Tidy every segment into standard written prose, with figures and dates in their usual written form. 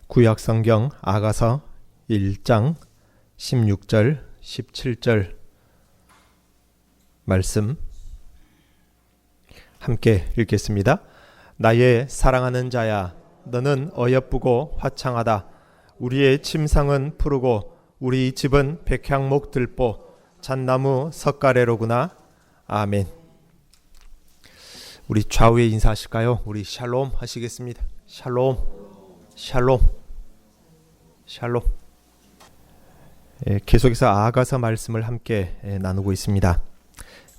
구약성경 아가서 1장 16절 17절 말씀 함께 읽겠습니다. 나의 사랑하는 자야, 너는 어여쁘고 화창하다. 우리의 침상은 푸르고 우리 집은 백향목 들보 잣나무 석가래로구나. 아멘. 우리 좌우에 인사하실까요? 우리 샬롬 하시겠습니다. 샬롬, 샬롬, 샬롬. 계속해서 아가서 말씀을 함께 나누고 있습니다.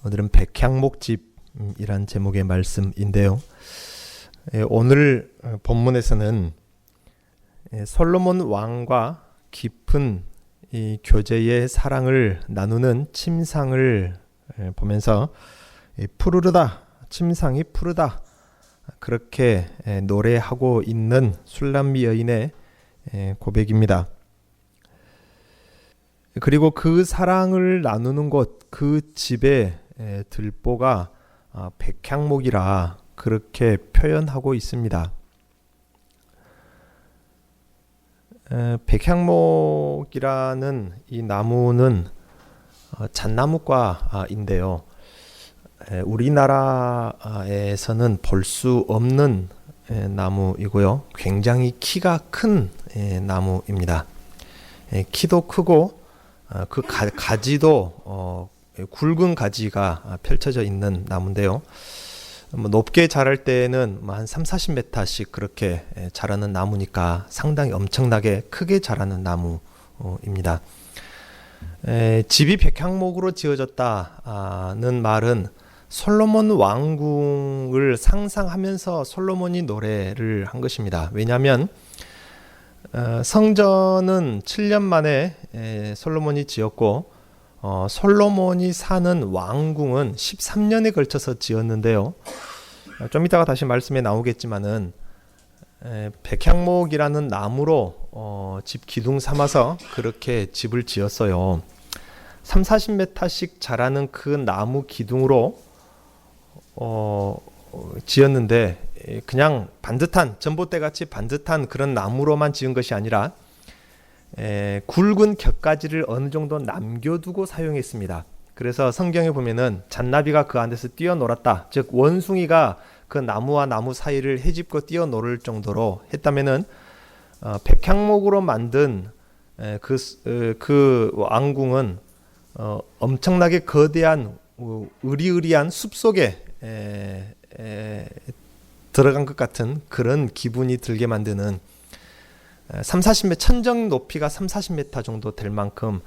오늘은 백향목집이란 제목의 말씀인데요. 오늘 본문에서는 솔로몬 왕과 깊은 이 교제의 사랑을 나누는 침상을 보면서 푸르르다, 침상이 푸르다, 그렇게 노래하고 있는 술람미 여인의 고백입니다. 그리고 그 사랑을 나누는 곳, 그 집의 들보가 백향목이라 그렇게 표현하고 있습니다. 백향목이라는 이 나무는 잣나무과인데요. 우리나라에서는 볼 수 없는 나무이고요. 굉장히 키가 큰 나무입니다. 키도 크고 그 가지도 굵은 가지가 펼쳐져 있는 나무인데요. 높게 자랄 때는 한 30-40m씩 그렇게 자라는 나무니까 상당히 엄청나게 크게 자라는 나무입니다. 집이 백향목으로 지어졌다는 말은 솔로몬 왕궁을 상상하면서 솔로몬이 노래를 한 것입니다. 왜냐하면 성전은 7년 만에 솔로몬이 지었고 솔로몬이 사는 왕궁은 13년에 걸쳐서 지었는데요. 좀 이따가 다시 말씀에 나오겠지만은 백향목이라는 나무로 집 기둥 삼아서 그렇게 집을 지었어요. 30-40m씩 자라는 그 나무 기둥으로 지었는데 그냥 반듯한 전봇대같이 반듯한 그런 나무로만 지은 것이 아니라 굵은 곁가지를 어느 정도 남겨두고 사용했습니다. 그래서 성경에 보면은 잣나비가 그 안에서 뛰어놀았다, 즉 원숭이가 그 나무와 나무 사이를 헤집고 뛰어놀을 정도로 했다면은 백향목으로 만든 그 왕궁은 엄청나게 거대한 으리으리한 숲속에 들어간 것 같은 그런 기분이 들게 만드는 30-40m, 천정 높이가 30-40m 정도 될 만큼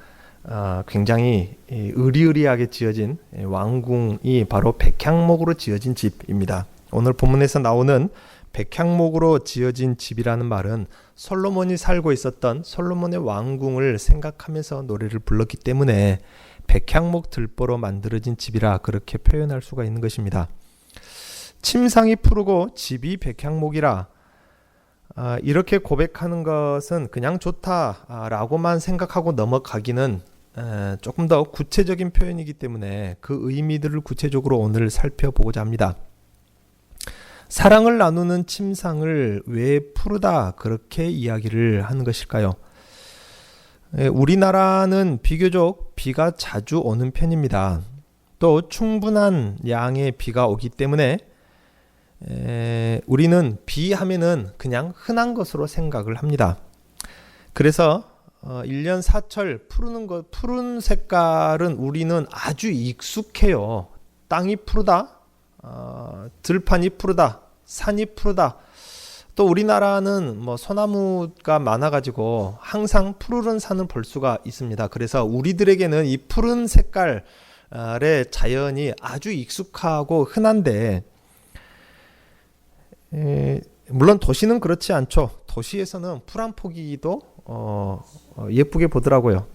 굉장히 으리으리하게 지어진 왕궁이 바로 백향목으로 지어진 집입니다. 오늘 본문에서 나오는 백향목으로 지어진 집이라는 말은 솔로몬이 살고 있었던 솔로몬의 왕궁을 생각하면서 노래를 불렀기 때문에 백향목 들보로 만들어진 집이라 그렇게 표현할 수가 있는 것입니다. 침상이 푸르고 집이 백향목이라 이렇게 고백하는 것은 그냥 좋다라고만 생각하고 넘어가기는 조금 더 구체적인 표현이기 때문에 그 의미들을 구체적으로 오늘 살펴보고자 합니다. 사랑을 나누는 침상을 왜 푸르다 그렇게 이야기를 하는 것일까요? 우리나라는 비교적 비가 자주 오는 편입니다. 또 충분한 양의 비가 오기 때문에 우리는 비 하면은 그냥 흔한 것으로 생각을 합니다. 그래서 1년 사철 푸른 색깔은 우리는 아주 익숙해요. 땅이 푸르다, 들판이 푸르다, 산이 푸르다. 또 우리나라는 소나무가 많아가지고 항상 푸르른 산을 볼 수가 있습니다. 그래서 우리들에게는 이 푸른 색깔의 자연이 아주 익숙하고 흔한데, 물론 도시는 그렇지 않죠. 도시에서는 풀 한 포기도 예쁘게 보더라고요.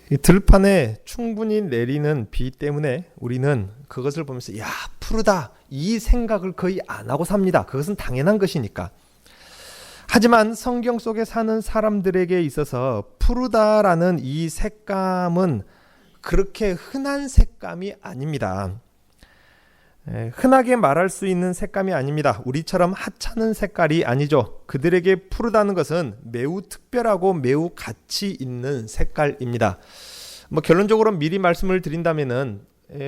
이 들판에 충분히 내리는 비 때문에 우리는 그것을 보면서 야, 푸르다, 이 생각을 거의 안 하고 삽니다. 그것은 당연한 것이니까. 하지만 성경 속에 사는 사람들에게 있어서 푸르다라는 이 색감은 그렇게 흔한 색감이 아닙니다. 흔하게 말할 수 있는 색감이 아닙니다. 우리처럼 하찮은 색깔이 아니죠. 그들에게 푸르다는 것은 매우 특별하고 매우 가치 있는 색깔입니다. 결론적으로 미리 말씀을 드린다면은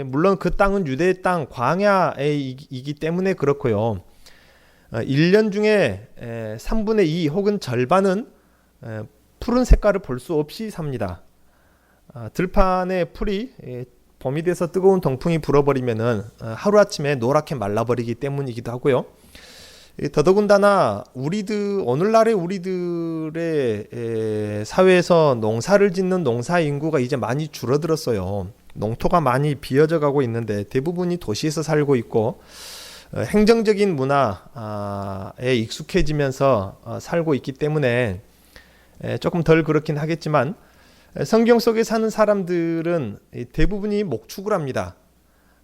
물론 그 땅은 유대의 땅 광야이기 때문에 그렇고요. 1년 중에 3분의 2 혹은 절반은 푸른 색깔을 볼 수 없이 삽니다. 들판에 풀이 봄이 돼서 뜨거운 동풍이 불어버리면은 하루아침에 노랗게 말라버리기 때문이기도 하고요. 더더군다나 오늘날의 우리들의 사회에서 농사를 짓는 농사 인구가 이제 많이 줄어들었어요. 농토가 많이 비어져 가고 있는데 대부분이 도시에서 살고 있고 행정적인 문화에 익숙해지면서 살고 있기 때문에 조금 덜 그렇긴 하겠지만 성경 속에 사는 사람들은 대부분이 목축을 합니다.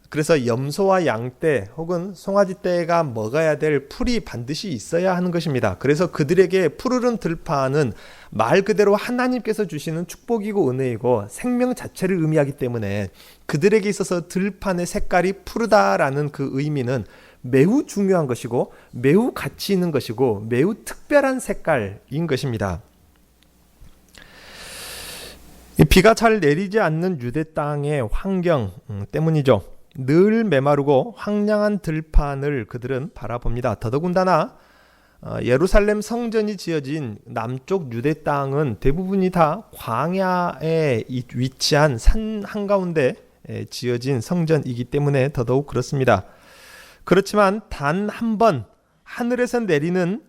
그래서 염소와 양떼 혹은 송아지떼가 먹어야 될 풀이 반드시 있어야 하는 것입니다. 그래서 그들에게 푸르른 들판은 말 그대로 하나님께서 주시는 축복이고 은혜이고 생명 자체를 의미하기 때문에 그들에게 있어서 들판의 색깔이 푸르다라는 그 의미는 매우 중요한 것이고 매우 가치 있는 것이고 매우 특별한 색깔인 것입니다. 비가 잘 내리지 않는 유대 땅의 환경 때문이죠. 늘 메마르고 황량한 들판을 그들은 바라봅니다. 더더군다나 예루살렘 성전이 지어진 남쪽 유대 땅은 대부분이 다 광야에 위치한 산 한가운데 지어진 성전이기 때문에 더더욱 그렇습니다. 그렇지만 단 한 번 하늘에서 내리는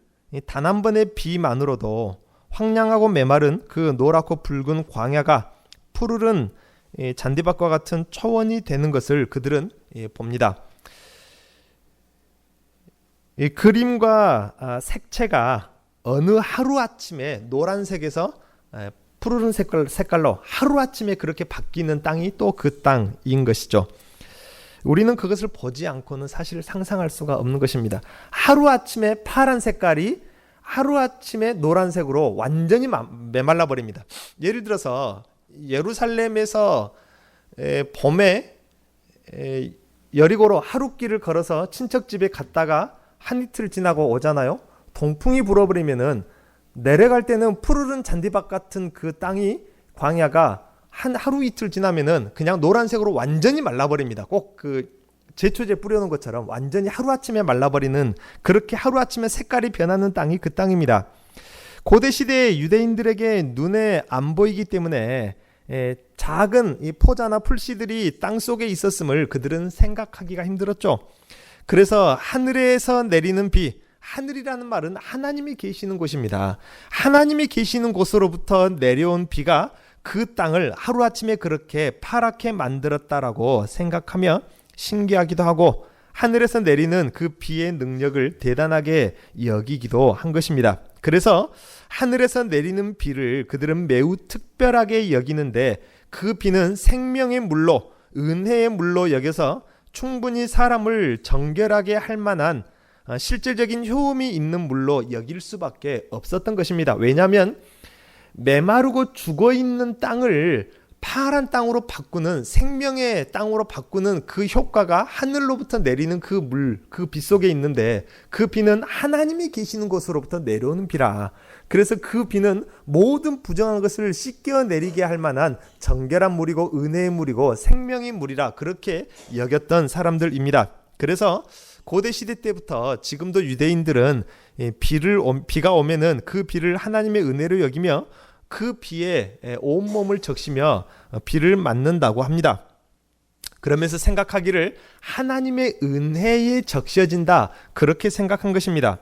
단 한 번의 비만으로도 황량하고 메마른 그 노랗고 붉은 광야가 푸르른 잔디밭과 같은 초원이 되는 것을 그들은 봅니다. 이 그림과 색채가 어느 하루아침에 노란색에서 푸르른 색깔로 하루아침에 그렇게 바뀌는 땅이 또 그 땅인 것이죠. 우리는 그것을 보지 않고는 사실 상상할 수가 없는 것입니다. 하루아침에 파란 색깔이 하루아침에 노란색으로 완전히 메말라 버립니다. 예를 들어서 예루살렘에서 봄에 여리고로 하룻길을 걸어서 친척집에 갔다가 한 이틀 지나고 오잖아요. 동풍이 불어버리면은 내려갈 때는 푸르른 잔디밭 같은 그 땅이 광야가 하루 이틀 지나면은 그냥 노란색으로 완전히 말라버립니다. 꼭 그 제초제 뿌려놓은 것처럼 완전히 하루아침에 말라버리는, 그렇게 하루아침에 색깔이 변하는 땅이 그 땅입니다. 고대 시대의 유대인들에게 눈에 안 보이기 때문에 작은 이 포자나 풀씨들이 땅 속에 있었음을 그들은 생각하기가 힘들었죠. 그래서 하늘에서 내리는 비, 하늘이라는 말은 하나님이 계시는 곳입니다. 하나님이 계시는 곳으로부터 내려온 비가 그 땅을 하루아침에 그렇게 파랗게 만들었다라고 생각하며 신기하기도 하고, 하늘에서 내리는 그 비의 능력을 대단하게 여기기도 한 것입니다. 그래서 하늘에서 내리는 비를 그들은 매우 특별하게 여기는데, 그 비는 생명의 물로, 은혜의 물로 여겨서 충분히 사람을 정결하게 할 만한 실질적인 효험이 있는 물로 여길 수밖에 없었던 것입니다. 왜냐하면 메마르고 죽어있는 땅을 파란 땅으로 바꾸는, 생명의 땅으로 바꾸는 그 효과가 하늘로부터 내리는 그 물, 그 비 속에 있는데, 그 비는 하나님이 계시는 곳으로부터 내려오는 비라. 그래서 그 비는 모든 부정한 것을 씻겨내리게 할 만한 정결한 물이고 은혜의 물이고 생명의 물이라 그렇게 여겼던 사람들입니다. 그래서 고대 시대 때부터 지금도 유대인들은 비가 오면은 그 비를 하나님의 은혜로 여기며 그 비에 온몸을 적시며 비를 맞는다고 합니다. 그러면서 생각하기를 하나님의 은혜에 적셔진다, 그렇게 생각한 것입니다.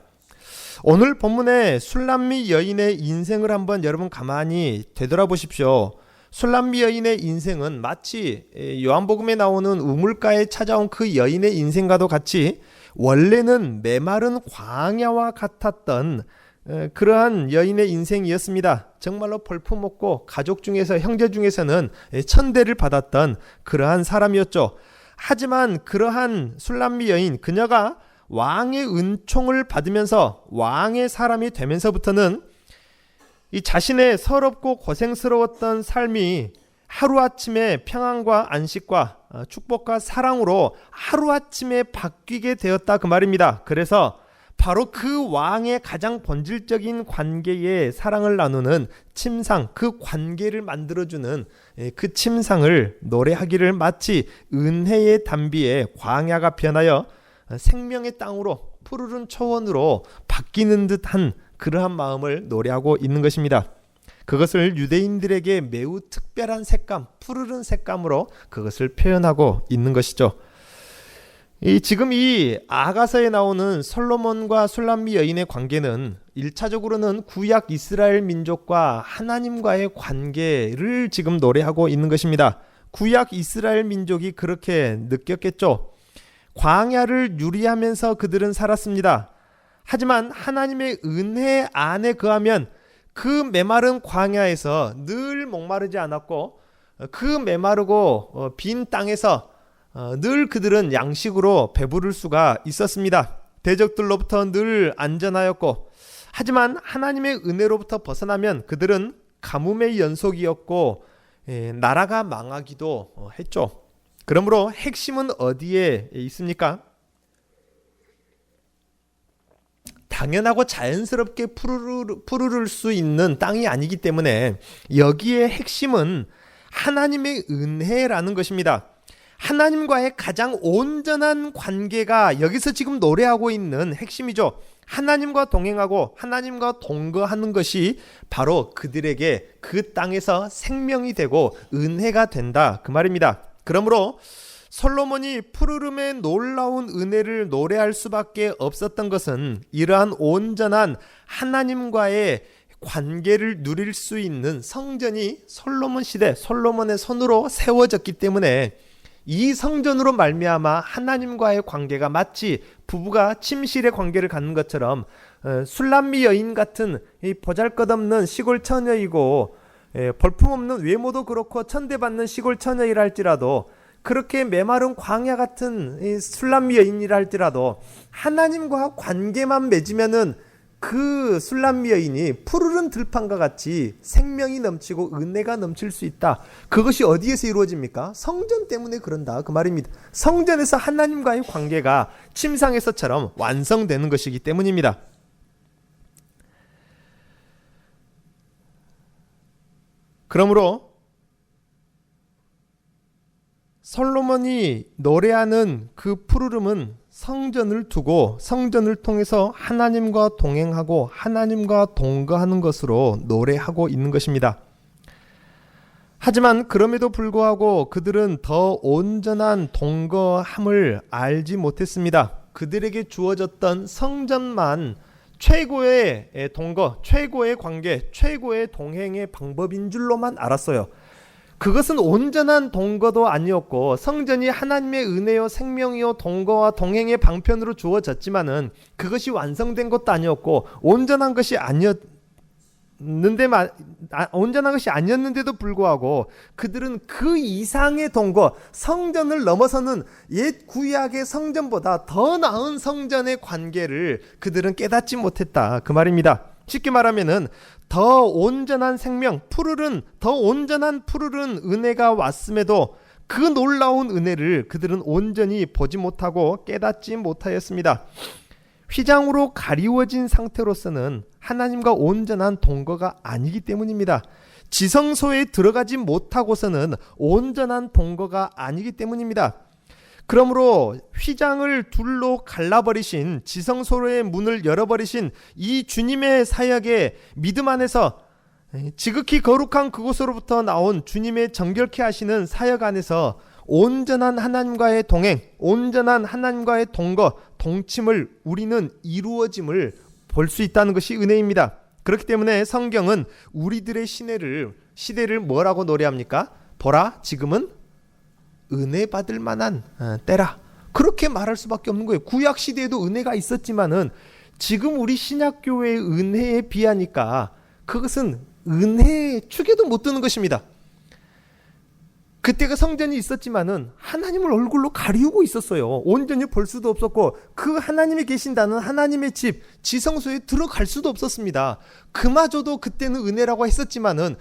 오늘 본문의 술람미 여인의 인생을 한번 여러분 가만히 되돌아보십시오. 술람미 여인의 인생은 마치 요한복음에 나오는 우물가에 찾아온 그 여인의 인생과도 같이 원래는 메마른 광야와 같았던 그러한 여인의 인생이었습니다. 정말로 볼품없고 가족 중에서, 형제 중에서는 천대를 받았던 그러한 사람이었죠. 하지만 그러한 술람미 여인, 그녀가 왕의 은총을 받으면서 왕의 사람이 되면서부터는 이 자신의 서럽고 고생스러웠던 삶이 하루아침에 평안과 안식과 축복과 사랑으로 하루아침에 바뀌게 되었다 그 말입니다. 그래서 바로 그 왕의 가장 본질적인 관계에 사랑을 나누는 침상, 그 관계를 만들어주는 그 침상을 노래하기를 마치 은혜의 단비에 광야가 변하여 생명의 땅으로 푸르른 초원으로 바뀌는 듯한 그러한 마음을 노래하고 있는 것입니다. 그것을 유대인들에게 매우 특별한 색감, 푸르른 색감으로 그것을 표현하고 있는 것이죠. 지금 이 아가서에 나오는 솔로몬과 술람미 여인의 관계는 1차적으로는 구약 이스라엘 민족과 하나님과의 관계를 지금 노래하고 있는 것입니다. 구약 이스라엘 민족이 그렇게 느꼈겠죠. 광야를 유리하면서 그들은 살았습니다. 하지만 하나님의 은혜 안에 거하면 그 메마른 광야에서 늘 목마르지 않았고, 그 메마르고 빈 땅에서 늘 그들은 양식으로 배부를 수가 있었습니다. 대적들로부터 늘 안전하였고, 하지만 하나님의 은혜로부터 벗어나면 그들은 가뭄의 연속이었고 나라가 망하기도 했죠. 그러므로 핵심은 어디에 있습니까? 당연하고 자연스럽게 푸르를 수 있는 땅이 아니기 때문에 여기에 핵심은 하나님의 은혜라는 것입니다. 하나님과의 가장 온전한 관계가 여기서 지금 노래하고 있는 핵심이죠. 하나님과 동행하고 하나님과 동거하는 것이 바로 그들에게 그 땅에서 생명이 되고 은혜가 된다 그 말입니다. 그러므로 솔로몬이 푸르름의 놀라운 은혜를 노래할 수밖에 없었던 것은 이러한 온전한 하나님과의 관계를 누릴 수 있는 성전이 솔로몬 시대 솔로몬의 손으로 세워졌기 때문에 이 성전으로 말미암아 하나님과의 관계가 마치 부부가 침실의 관계를 갖는 것처럼 술람미 여인 같은 이 보잘것없는 시골 처녀이고 볼품없는 외모도 그렇고 천대받는 시골 처녀이라 할지라도 그렇게 메마른 광야 같은 이 술람미 여인이라 할지라도 하나님과 관계만 맺으면은 그 술람미 여인이 푸르른 들판과 같이 생명이 넘치고 은혜가 넘칠 수 있다. 그것이 어디에서 이루어집니까? 성전 때문에 그런다 그 말입니다. 성전에서 하나님과의 관계가 침상에서처럼 완성되는 것이기 때문입니다. 그러므로 솔로몬이 노래하는 그 푸르름은 성전을 두고 성전을 통해서 하나님과 동행하고 하나님과 동거하는 것으로 노래하고 있는 것입니다. 하지만 그럼에도 불구하고 그들은 더 온전한 동거함을 알지 못했습니다. 그들에게 주어졌던 성전만 최고의 동거, 최고의 관계, 최고의 동행의 방법인 줄로만 알았어요. 그것은 온전한 동거도 아니었고 성전이 하나님의 은혜요 생명이요 동거와 동행의 방편으로 주어졌지만은 그것이 완성된 것도 아니었고 온전한 것이 아니었는데도 불구하고 그들은 그 이상의 동거, 성전을 넘어서는 옛 구약의 성전보다 더 나은 성전의 관계를 그들은 깨닫지 못했다 그 말입니다. 쉽게 말하면은 더 온전한 생명, 더 온전한 푸르른 은혜가 왔음에도 그 놀라운 은혜를 그들은 온전히 보지 못하고 깨닫지 못하였습니다. 휘장으로 가리워진 상태로서는 하나님과 온전한 동거가 아니기 때문입니다. 지성소에 들어가지 못하고서는 온전한 동거가 아니기 때문입니다. 그러므로 휘장을 둘로 갈라버리신 지성소의 문을 열어버리신 이 주님의 사역에 믿음 안에서 지극히 거룩한 그곳으로부터 나온 주님의 정결케 하시는 사역 안에서 온전한 하나님과의 동행, 온전한 하나님과의 동거, 동침을 우리는 이루어짐을 볼 수 있다는 것이 은혜입니다. 그렇기 때문에 성경은 우리들의 시대를 뭐라고 노래합니까? 보라, 지금은 은혜 받을 만한 때라. 그렇게 말할 수밖에 없는 거예요. 구약 시대에도 은혜가 있었지만은 지금 우리 신약교회의 은혜에 비하니까 그것은 은혜의 축에도 못 드는 것입니다. 그때가 성전이 있었지만은 하나님을 얼굴로 가리우고 있었어요. 온전히 볼 수도 없었고 그 하나님이 계신다는 하나님의 집 지성소에 들어갈 수도 없었습니다. 그마저도 그때는 은혜라고 했었지만은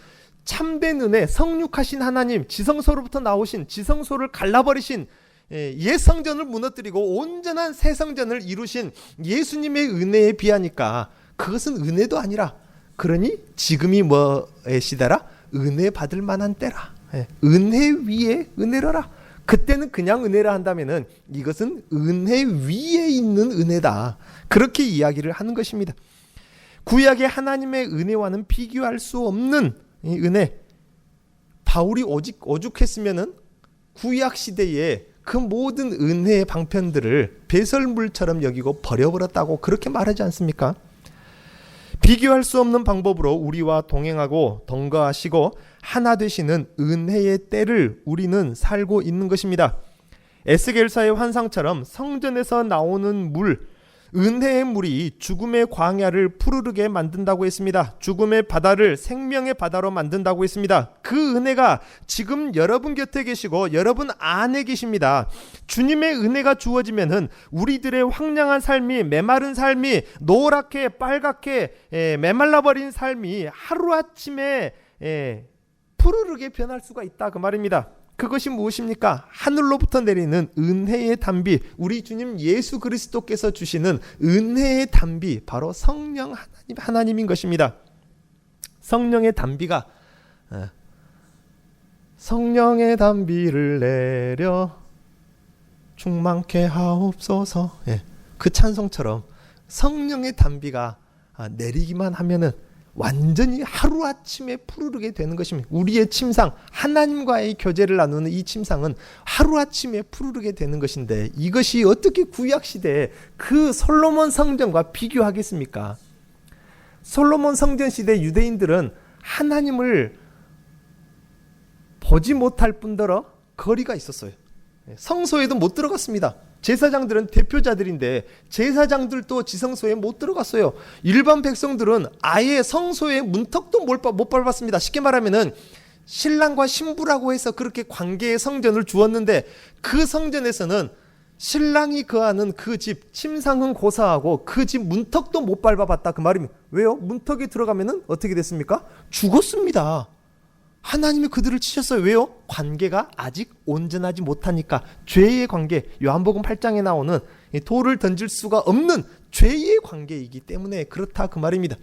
참된 은혜, 성육하신 하나님, 지성소로부터 나오신, 지성소를 갈라버리신 옛 성전을 무너뜨리고 온전한 새 성전을 이루신 예수님의 은혜에 비하니까 그것은 은혜도 아니라, 그러니 지금이 뭐의 시대라? 은혜 받을 만한 때라. 은혜 위에 은혜로라. 그때는 그냥 은혜라 한다면은 이것은 은혜 위에 있는 은혜다. 그렇게 이야기를 하는 것입니다. 구약의 하나님의 은혜와는 비교할 수 없는 이 은혜. 바울이 오죽했으면은 구약 시대에 그 모든 은혜의 방편들을 배설물처럼 여기고 버려버렸다고 그렇게 말하지 않습니까? 비교할 수 없는 방법으로 우리와 동행하고 동거하시고 하나 되시는 은혜의 때를 우리는 살고 있는 것입니다. 에스겔서의 환상처럼 성전에서 나오는 물, 은혜의 물이 죽음의 광야를 푸르르게 만든다고 했습니다. 죽음의 바다를 생명의 바다로 만든다고 했습니다. 그 은혜가 지금 여러분 곁에 계시고 여러분 안에 계십니다. 주님의 은혜가 주어지면은 우리들의 황량한 삶이, 메마른 삶이, 노랗게 빨갛게 메말라버린 삶이 하루아침에 푸르르게 변할 수가 있다, 그 말입니다. 그것이 무엇입니까? 하늘로부터 내리는 은혜의 단비, 우리 주님 예수 그리스도께서 주시는 은혜의 단비, 바로 성령 하나님인 것입니다. 성령의 단비가 성령의 단비를 내려 충만케 하옵소서, 그 찬송처럼 성령의 단비가 내리기만 하면은 완전히 하루아침에 푸르르게 되는 것입니다. 우리의 침상, 하나님과의 교제를 나누는 이 침상은 하루아침에 푸르르게 되는 것인데, 이것이 어떻게 구약시대에 그 솔로몬 성전과 비교하겠습니까? 솔로몬 성전 시대 유대인들은 하나님을 보지 못할 뿐더러 거리가 있었어요. 성소에도 못 들어갔습니다. 제사장들은 대표자들인데 제사장들도 지성소에 못 들어갔어요. 일반 백성들은 아예 성소의 문턱도 못 밟았습니다. 쉽게 말하면은 신랑과 신부라고 해서 그렇게 관계의 성전을 주었는데, 그 성전에서는 신랑이 거하는 그 집 침상은 고사하고 그 집 문턱도 못 밟아봤다, 그 말입니다. 왜요? 문턱에 들어가면은 어떻게 됐습니까? 죽었습니다. 하나님이 그들을 치셨어요. 왜요? 관계가 아직 온전하지 못하니까. 죄의 관계, 요한복음 8장에 나오는 돌을 던질 수가 없는 죄의 관계이기 때문에 그렇다, 그 말입니다.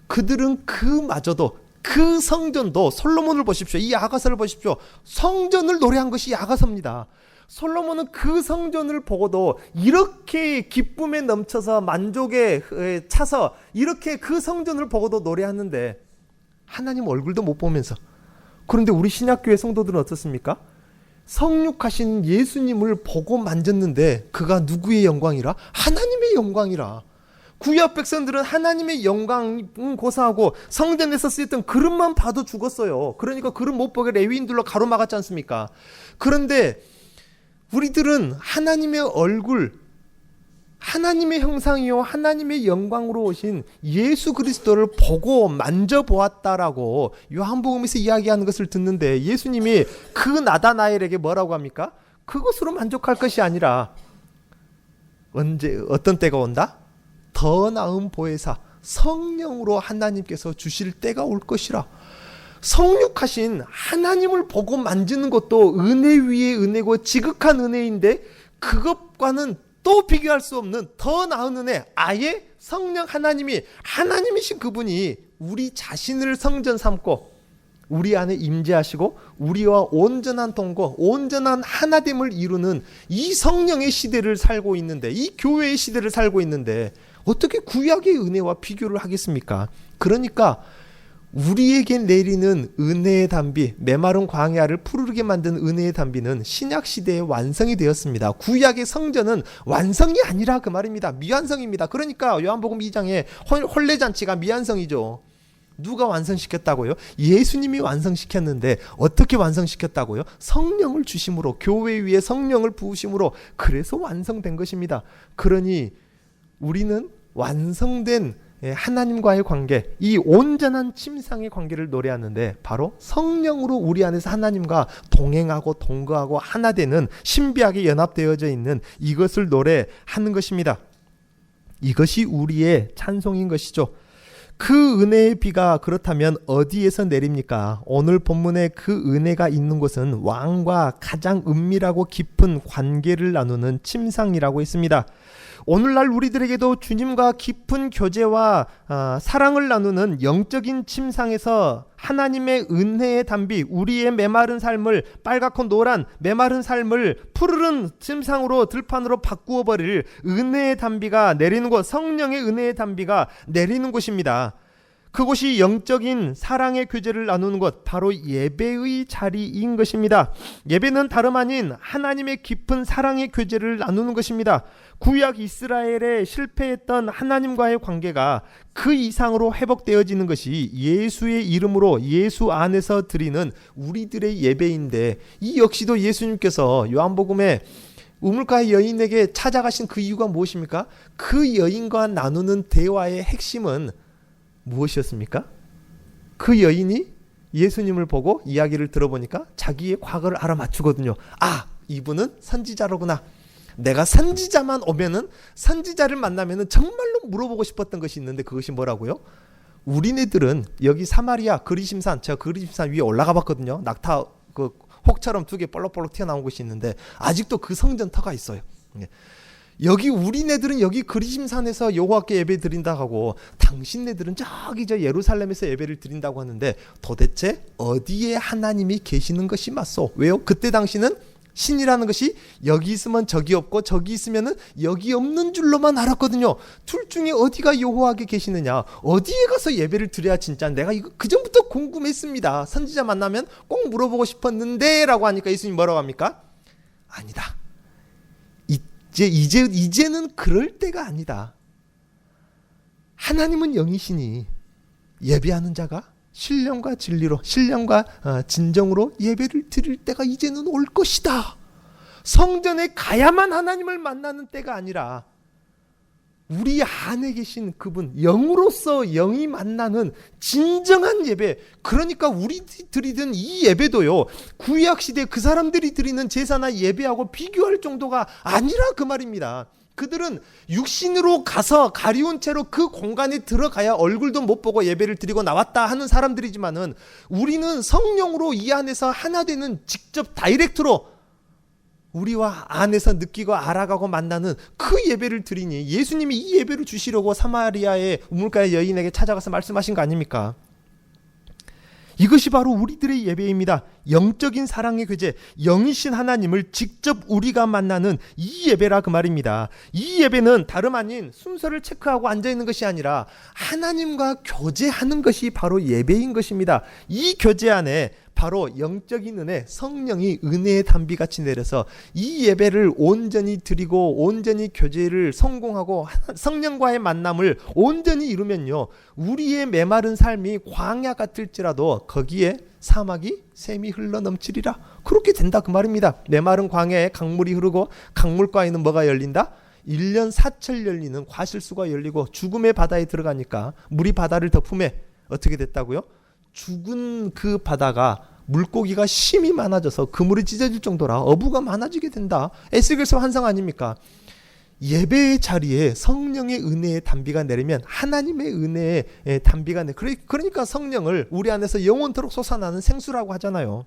그들은 그마저도, 그 성전도, 솔로몬을 보십시오. 이 야가서를 보십시오. 성전을 노래한 것이 야가서입니다. 솔로몬은 그 성전을 보고도 이렇게 기쁨에 넘쳐서 만족에 차서 이렇게 그 성전을 보고도 노래하는데 하나님 얼굴도 못 보면서. 그런데 우리 신약교회 성도들은 어떻습니까? 성육하신 예수님을 보고 만졌는데 그가 누구의 영광이라? 하나님의 영광이라. 구약 백성들은 하나님의 영광 고사하고 성전에서 쓰였던 그릇만 봐도 죽었어요. 그러니까 그릇 못 보게 레위인들로 가로막았지 않습니까? 그런데 우리들은 하나님의 얼굴, 하나님의 형상이요 하나님의 영광으로 오신 예수 그리스도를 보고 만져보았다라고 요한복음에서 이야기하는 것을 듣는데, 예수님이 그 나다나엘에게 뭐라고 합니까? 그것으로 만족할 것이 아니라 어떤 때가 온다? 더 나은 보혜사 성령으로 하나님께서 주실 때가 올 것이라. 성육하신 하나님을 보고 만지는 것도 은혜 위에 은혜고 지극한 은혜인데, 그것과는 또 비교할 수 없는 더 나은 은혜, 아예 성령 하나님이신 그분이 우리 자신을 성전 삼고 우리 안에 임재하시고 우리와 온전한 동거, 온전한 하나됨을 이루는 이 성령의 시대를 살고 있는데, 이 교회의 시대를 살고 있는데 어떻게 구약의 은혜와 비교를 하겠습니까? 그러니까 우리에게 내리는 은혜의 단비, 메마른 광야를 푸르르게 만든 은혜의 단비는 신약시대의 완성이 되었습니다. 구약의 성전은 완성이 아니라, 그 말입니다. 미완성입니다. 그러니까 요한복음 2장에 혼례잔치가 미완성이죠. 누가 완성시켰다고요? 예수님이 완성시켰는데 어떻게 완성시켰다고요? 성령을 주심으로, 교회 위에 성령을 부으심으로, 그래서 완성된 것입니다. 그러니 우리는 완성된 하나님과의 관계, 이 온전한 침상의 관계를 노래하는데 바로 성령으로 우리 안에서 하나님과 동행하고 동거하고 하나 되는, 신비하게 연합되어져 있는 이것을 노래하는 것입니다. 이것이 우리의 찬송인 것이죠. 그 은혜의 비가 그렇다면 어디에서 내립니까? 오늘 본문에 그 은혜가 있는 곳은 왕과 가장 은밀하고 깊은 관계를 나누는 침상이라고 했습니다. 오늘날 우리들에게도 주님과 깊은 교제와 사랑을 나누는 영적인 침상에서 하나님의 은혜의 담비, 우리의 메마른 삶을, 빨갛고 노란 메마른 삶을 푸르른 침상으로, 들판으로 바꾸어 버릴 은혜의 담비가 내리는 곳, 성령의 은혜의 담비가 내리는 곳입니다. 그곳이 영적인 사랑의 교제를 나누는 것, 바로 예배의 자리인 것입니다. 예배는 다름 아닌 하나님의 깊은 사랑의 교제를 나누는 것입니다. 구약 이스라엘에 실패했던 하나님과의 관계가 그 이상으로 회복되어지는 것이 예수의 이름으로 예수 안에서 드리는 우리들의 예배인데, 이 역시도 예수님께서 요한복음에 우물가의 여인에게 찾아가신 그 이유가 무엇입니까? 그 여인과 나누는 대화의 핵심은 무엇이었습니까? 그 여인이 예수님을 보고 이야기를 들어보니까 자기의 과거를 알아맞추거든요. 아, 이분은 선지자로구나. 내가 선지자만 오면은, 선지자를 만나면은 정말로 물어보고 싶었던 것이 있는데, 그것이 뭐라고요? 우리네들은 여기 사마리아 그리심산, 제가 그리심산 위에 올라가 봤거든요. 낙타 그 혹처럼 두 개 볼록볼록 튀어나온 곳이 있는데 아직도 그 성전터가 있어요. 여기 우리네들은 여기 그리심산에서 여호와께 예배 드린다고 하고, 당신네들은 저기 저 예루살렘에서 예배를 드린다고 하는데 도대체 어디에 하나님이 계시는 것이 맞소? 왜요? 그때 당시는 신이라는 것이 여기 있으면 저기 없고 저기 있으면은 여기 없는 줄로만 알았거든요. 둘 중에 어디가 여호와께 계시느냐, 어디에 가서 예배를 드려야 진짜, 내가 이거 그전부터 궁금했습니다. 선지자 만나면 꼭 물어보고 싶었는데 라고 하니까 예수님 뭐라고 합니까? 아니다. 이제는 그럴 때가 아니다. 하나님은 영이시니 예배하는 자가 신령과 진리로, 신령과 진정으로 예배를 드릴 때가 이제는 올 것이다. 성전에 가야만 하나님을 만나는 때가 아니라 우리 안에 계신 그분, 영으로서 영이 만나는 진정한 예배, 그러니까 우리들이 드리던 이 예배도요, 구약시대 그 사람들이 드리는 제사나 예배하고 비교할 정도가 아니라 그 말입니다. 그들은 육신으로 가서 가리운 채로 그 공간에 들어가야 얼굴도 못 보고 예배를 드리고 나왔다 하는 사람들이지만은, 우리는 성령으로 이 안에서 하나 되는, 직접 다이렉트로 우리와 안에서 느끼고 알아가고 만나는 그 예배를 드리니, 예수님이 이 예배를 주시려고 사마리아의 우물가의 여인에게 찾아가서 말씀하신 거 아닙니까? 이것이 바로 우리들의 예배입니다. 영적인 사랑의 교제, 영이신 하나님을 직접 우리가 만나는 이 예배라 그 말입니다. 이 예배는 다름 아닌 순서를 체크하고 앉아있는 것이 아니라 하나님과 교제하는 것이 바로 예배인 것입니다. 이 교제 안에 바로 영적인 은혜, 성령이 은혜의 담비같이 내려서 이 예배를 온전히 드리고 온전히 교제를 성공하고 성령과의 만남을 온전히 이루면요, 우리의 메마른 삶이 광야 같을지라도 거기에 사막이 샘이 흘러넘치리라, 그렇게 된다 그 말입니다. 메마른 광야에 강물이 흐르고 강물가에는 뭐가 열린다? 1년 4철 열리는 과실수가 열리고 죽음의 바다에 들어가니까 물이 바다를 덮음에 어떻게 됐다고요? 죽은 그 바다가 물고기가 심이 많아져서 그물이 찢어질 정도라 어부가 많아지게 된다. 에스겔서 환상 아닙니까? 예배의 자리에 성령의 은혜의 담비가 내리면 하나님의 은혜의 담비가 그러니까 성령을 우리 안에서 영원토록 솟아나는 생수라고 하잖아요.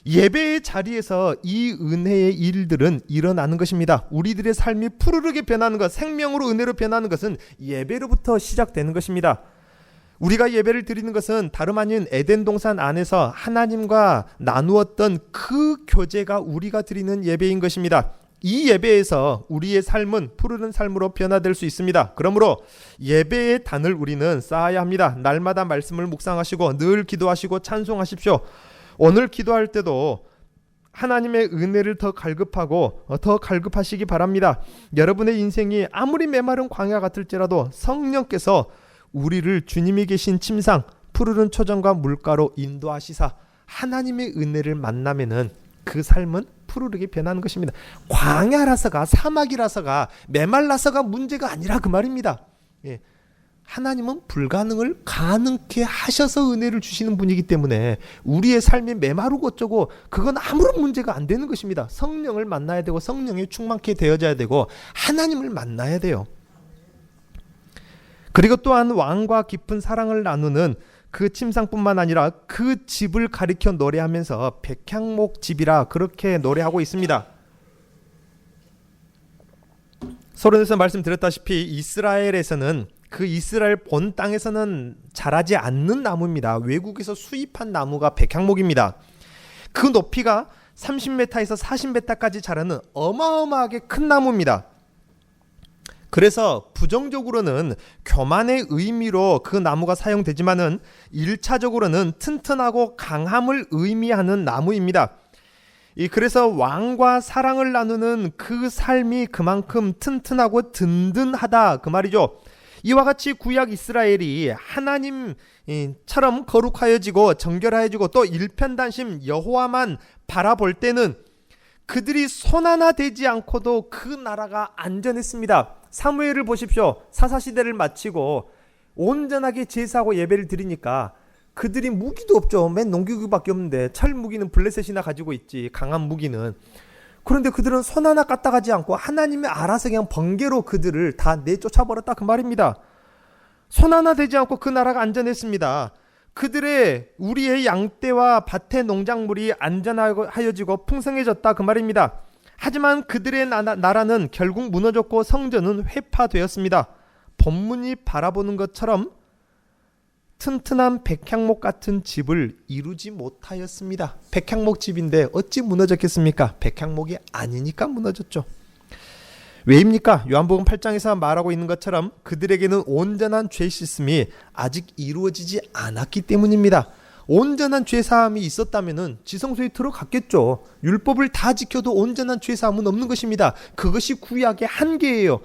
예배의 자리에서 이 은혜의 일들은 일어나는 것입니다. 우리들의 삶이 푸르르게 변하는 것, 생명으로 은혜로 변하는 것은 예배로부터 시작되는 것입니다. 우리가 예배를 드리는 것은 다름 아닌 에덴 동산 안에서 하나님과 나누었던 그 교제가 우리가 드리는 예배인 것입니다. 이 예배에서 우리의 삶은 푸르른 삶으로 변화될 수 있습니다. 그러므로 예배의 단을 우리는 쌓아야 합니다. 날마다 말씀을 묵상하시고 늘 기도하시고 찬송하십시오. 오늘 기도할 때도 하나님의 은혜를 더 갈급하고 더 갈급하시기 바랍니다. 여러분의 인생이 아무리 메마른 광야 같을지라도 성령께서 우리를 주님이 계신 침상, 푸르른 초정과 물가로 인도하시사 하나님의 은혜를 만나면은 그 삶은 푸르르게 변하는 것입니다. 광야라서가, 사막이라서가, 메말라서가 문제가 아니라 그 말입니다. 예. 하나님은 불가능을 가능케 하셔서 은혜를 주시는 분이기 때문에 우리의 삶이 메마르고 어쩌고 그건 아무런 문제가 안 되는 것입니다. 성령을 만나야 되고 성령이 충만케 되어져야 되고 하나님을 만나야 돼요. 그리고 또한 왕과 깊은 사랑을 나누는 그 침상뿐만 아니라 그 집을 가리켜 노래하면서 백향목 집이라 그렇게 노래하고 있습니다. 서론에서 말씀드렸다시피 이스라엘에서는 그 이스라엘 본 땅에서는 자라지 않는 나무입니다. 외국에서 수입한 나무가 백향목입니다. 그 높이가 30m에서 40m까지 자라는 어마어마하게 큰 나무입니다. 그래서 부정적으로는 교만의 의미로 그 나무가 사용되지만은 1차적으로는 튼튼하고 강함을 의미하는 나무입니다. 그래서 왕과 사랑을 나누는 그 삶이 그만큼 튼튼하고 든든하다 그 말이죠. 이와 같이 구약 이스라엘이 하나님처럼 거룩하여지고 정결하여지고 또 일편단심 여호와만 바라볼 때는 그들이 손 하나 대지 않고도 그 나라가 안전했습니다. 사무엘을 보십시오. 사사시대를 마치고 온전하게 제사하고 예배를 드리니까 그들이 무기도 없죠. 맨 농기구밖에 없는데 철 무기는 블레셋이나 가지고 있지, 강한 무기는. 그런데 그들은 손 하나 까딱하지 않고 하나님이 알아서 그냥 번개로 그들을 다 내쫓아버렸다 그 말입니다. 손 하나 대지 않고 그 나라가 안전했습니다. 우리의 양떼와 밭의 농작물이 안전하여지고 풍성해졌다 그 말입니다. 하지만 그들의 나라는 결국 무너졌고 성전은 회파되었습니다. 본문이 바라보는 것처럼 튼튼한 백향목 같은 집을 이루지 못하였습니다. 백향목 집인데 어찌 무너졌겠습니까? 백향목이 아니니까 무너졌죠. 왜입니까? 요한복음 8장에서 말하고 있는 것처럼 그들에게는 온전한 죄 씻음이 아직 이루어지지 않았기 때문입니다. 온전한 죄사함이 있었다면 지성소에 들어갔겠죠. 율법을 다 지켜도 온전한 죄사함은 없는 것입니다. 그것이 구약의 한계예요.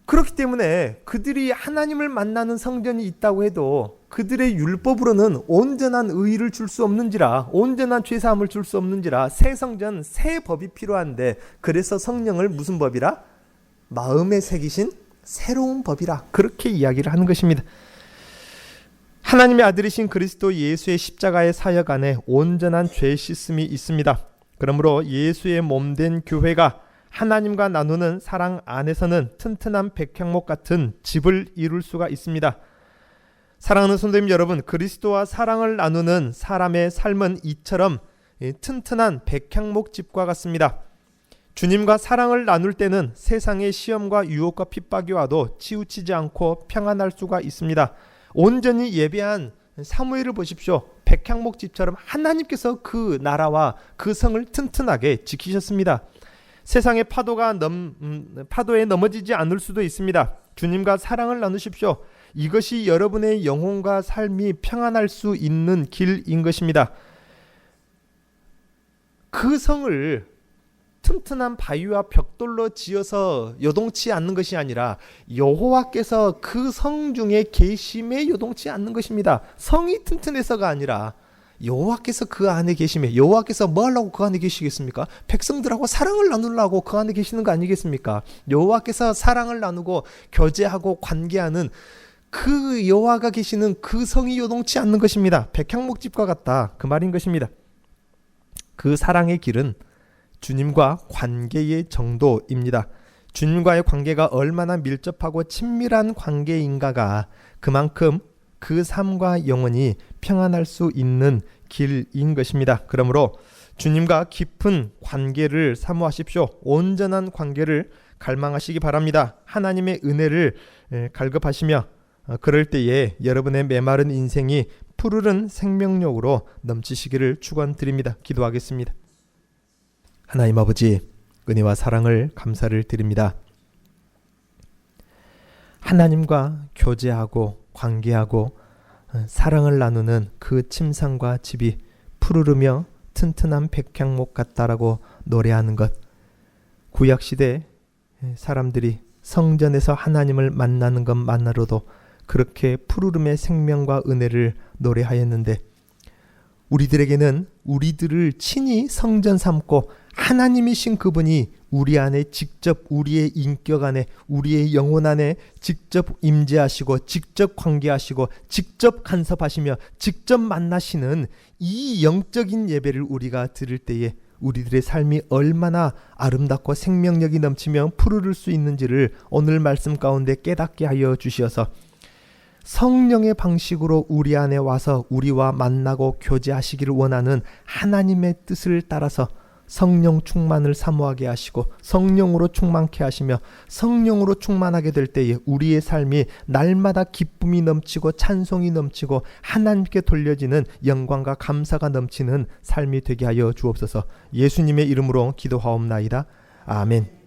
그렇기 때문에 그들이 하나님을 만나는 성전이 있다고 해도 그들의 율법으로는 온전한 의를 줄 수 없는지라, 온전한 죄사함을 줄 수 없는지라 새 성전, 새 법이 필요한데, 그래서 성령을 무슨 법이라? 마음에 새기신 새로운 법이라 그렇게 이야기를 하는 것입니다. 하나님의 아들이신 그리스도 예수의 십자가의 사역 안에 온전한 죄 씻음이 있습니다. 그러므로 예수의 몸된 교회가 하나님과 나누는 사랑 안에서는 튼튼한 백향목 같은 집을 이룰 수가 있습니다. 사랑하는 성도님 여러분, 그리스도와 사랑을 나누는 사람의 삶은 이처럼 튼튼한 백향목 집과 같습니다. 주님과 사랑을 나눌 때는 세상의 시험과 유혹과 핍박이 와도 치우치지 않고 평안할 수가 있습니다. 온전히 예배한 사무엘을 보십시오. 백향목 집처럼 하나님께서 그 나라와 그 성을 튼튼하게 지키셨습니다. 세상의 파도에 넘어지지 않을 수도 있습니다. 주님과 사랑을 나누십시오. 이것이 여러분의 영혼과 삶이 평안할 수 있는 길인 것입니다. 그 성을 튼튼한 바위와 벽돌로 지어서 요동치 않는 것이 아니라 여호와께서 그 성 중에 계심에 요동치 않는 것입니다. 성이 튼튼해서가 아니라 여호와께서 그 안에 계심에, 여호와께서 뭐 하려고 그 안에 계시겠습니까? 백성들하고 사랑을 나누려고 그 안에 계시는 거 아니겠습니까? 여호와께서 사랑을 나누고 교제하고 관계하는 그 여호와가 계시는 그 성이 요동치 않는 것입니다. 백향목집과 같다 그 말인 것입니다. 그 사랑의 길은 주님과 관계의 정도입니다. 주님과의 관계가 얼마나 밀접하고 친밀한 관계인가가 그만큼 그 삶과 영혼이 평안할 수 있는 길인 것입니다. 그러므로 주님과 깊은 관계를 사모하십시오. 온전한 관계를 갈망하시기 바랍니다. 하나님의 은혜를 갈급하시며 그럴 때에 여러분의 메마른 인생이 푸르른 생명력으로 넘치시기를 축원드립니다. 기도하겠습니다. 하나님 아버지, 은혜와 사랑을 감사를 드립니다. 하나님과 교제하고 관계하고 사랑을 나누는 그 침상과 집이 푸르르며 튼튼한 백향목 같다라고 노래하는 것, 구약시대 사람들이 성전에서 하나님을 만나는 것만으로도 그렇게 푸르름의 생명과 은혜를 노래하였는데, 우리들에게는 우리들을 친히 성전 삼고 하나님이신 그분이 우리 안에 직접, 우리의 인격 안에, 우리의 영혼 안에 직접 임재하시고 직접 관계하시고 직접 간섭하시며 직접 만나시는 이 영적인 예배를 우리가 드릴 때에 우리들의 삶이 얼마나 아름답고 생명력이 넘치며 푸르를 수 있는지를 오늘 말씀 가운데 깨닫게 하여 주시어서 성령의 방식으로 우리 안에 와서 우리와 만나고 교제하시기를 원하는 하나님의 뜻을 따라서 성령 충만을 사모하게 하시고 성령으로 충만케 하시며 성령으로 충만하게 될 때에 우리의 삶이 날마다 기쁨이 넘치고 찬송이 넘치고 하나님께 돌려지는 영광과 감사가 넘치는 삶이 되게 하여 주옵소서. 예수님의 이름으로 기도하옵나이다. 아멘.